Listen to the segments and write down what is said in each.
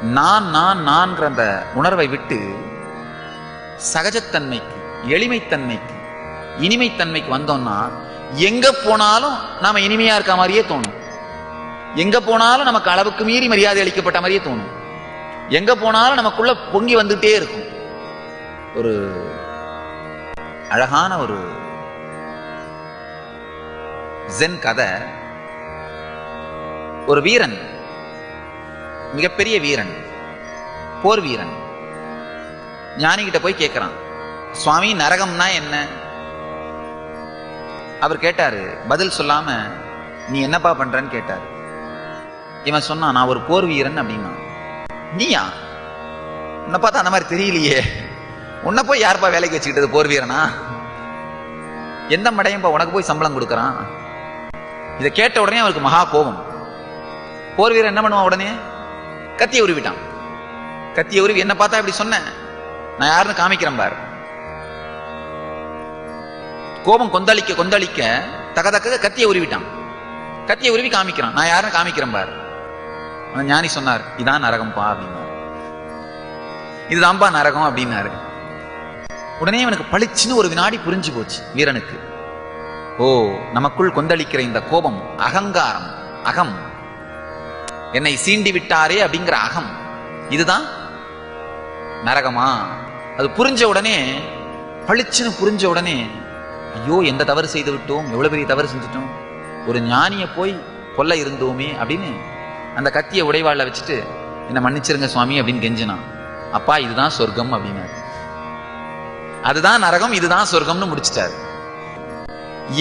நான் நான் நான்கிற அந்த உணர்வை விட்டு சகஜத்தன்மைக்கு, எளிமைத்தன்மைக்கு, இனிமைத்தன்மைக்கு வந்தோம்னா எங்க போனாலும் நாம இனிமையா இருக்க மாதிரியே தோணும். எங்க போனாலும் நமக்கு அளவுக்கு மீறி மரியாதை அளிக்கப்பட்ட மாதிரியே தோணும். எங்க போனாலும் நமக்குள்ள பொங்கி வந்துட்டே இருக்கும். ஒரு அழகான ஒரு ஜென் கதை. ஒரு வீரன், மிகப்பெரிய வீரன், போர் வீரன், ஞானிகிட்ட போய் கேட்கிறான், சுவாமி நரகம்னா என்ன? அவர் கேட்டாரு, பதில் சொல்லாம நீ என்னப்பா பண்றன்னு கேட்டாரு. இவன் சொன்னான், நான் ஒரு போர் வீரன் அப்படின்னா. நீயா? உன்னை பார்த்தா அந்த மாதிரி தெரியலையே, உன்னை போய் யாருப்பா வேலைக்கு வச்சுக்கிட்டது போர் வீரனா? எந்த மடையம்பா உனக்கு போய் சம்பளம் கொடுக்கறான்? இதை கேட்ட உடனே அவருக்கு மகா கோபம். போர் வீரன் என்ன பண்ணுவான்? உடனே கத்தியை உருவிட்டான். கத்தியை உருவி, என்ன பார்த்தா இப்படி சொன்ன, நான் யாருன்னு காமிக்கிறேன் பார். கோபம் கொந்தளிக்க கொந்தளிக்க தகதக்க கத்தியை உருவிட்டான். கத்தியை உருவி காமிக்கிறான், நான் யாருன்னு காமிக்கிறேன் பார். ஞானி சொன்னார், இதான் நரகம்பா அப்படின்னாரு. இதுதான்பா நரகம் அப்படின்னாரு. உடனே அவனுக்கு பளிச்சுன்னு ஒரு வினாடி புரிஞ்சு போச்சு வீரனுக்கு. ஓ, நமக்குள் கொந்தளிக்கிற இந்த கோபம் அகங்காரம், அகம், என்னை சீண்டி விட்டாரே அப்படிங்கிற அகம், இதுதான் நரகமா? அது புரிஞ்ச உடனே, பளிச்சுன்னு புரிஞ்ச உடனே, ஐயோ எந்த தவறு செய்து விட்டோம், எவ்வளவு பெரிய தவறு செஞ்சுட்டோம், ஒரு ஞானிய போய் கொல்ல இருந்தோமே அப்படின்னு அந்த கத்திய உடைவாள வச்சுட்டு, என்ன மன்னிச்சிருங்க சுவாமி அப்படின்னு கெஞ்சினான். அப்பா இதுதான் சொர்க்கம் அப்படின்னாரு. அதுதான் நரகம், இதுதான் சொர்க்கம்னு முடிச்சிட்டாரு.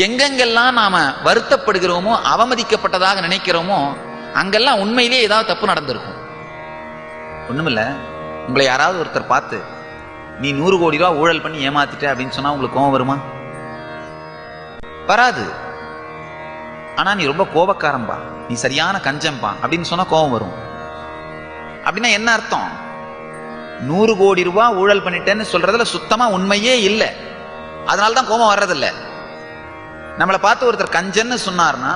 எங்கெங்கெல்லாம் நாம வருத்தப்படுகிறோமோ, அவமதிக்கப்பட்டதாக நினைக்கிறோமோ, அங்கெல்லாம் உண்மையிலேயே ஏதாவது தப்பு நடந்திருக்கும். ஒண்ணுமில்ல, உங்களை யாராவது ஒருத்தர் பார்த்து நீ 100 கோடி ரூபாய் ஊழல் பண்ணி ஏமாத்திட்ட அப்படின்னு சொன்னா உங்களுக்கு கோபம் வருமா? வராது. ஆனா நீ ரொம்ப கோபக்காரம்பா, நீ சரியான கஞ்சம்பா அப்படின்னு சொன்னா கோபம் வரும். அப்படின்னா என்ன அர்த்தம்? 100 கோடி ரூபாய் ஊழல் பண்ணிட்டேன்னு சொல்றதுல சுத்தமா உண்மையே இல்லை, அதனால்தான் கோபம் வர்றதில்லை. நம்மளை பார்த்து ஒருத்தர் கஞ்சன்னு சொன்னார்னா,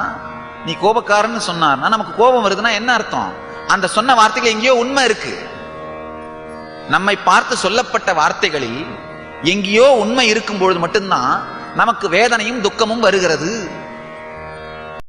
நீ கோபக்காரன்னு சொன்னார்னா நமக்கு கோபம் வருதுன்னா என்ன அர்த்தம்? அந்த சொன்ன வார்த்தைகள் எங்கேயோ உண்மை இருக்கு. நம்மை பார்த்து சொல்லப்பட்ட வார்த்தைகளில் எங்கேயோ உண்மை இருக்கும் பொழுது மட்டும்தான் நமக்கு வேதனையும் துக்கமும் வருகிறது.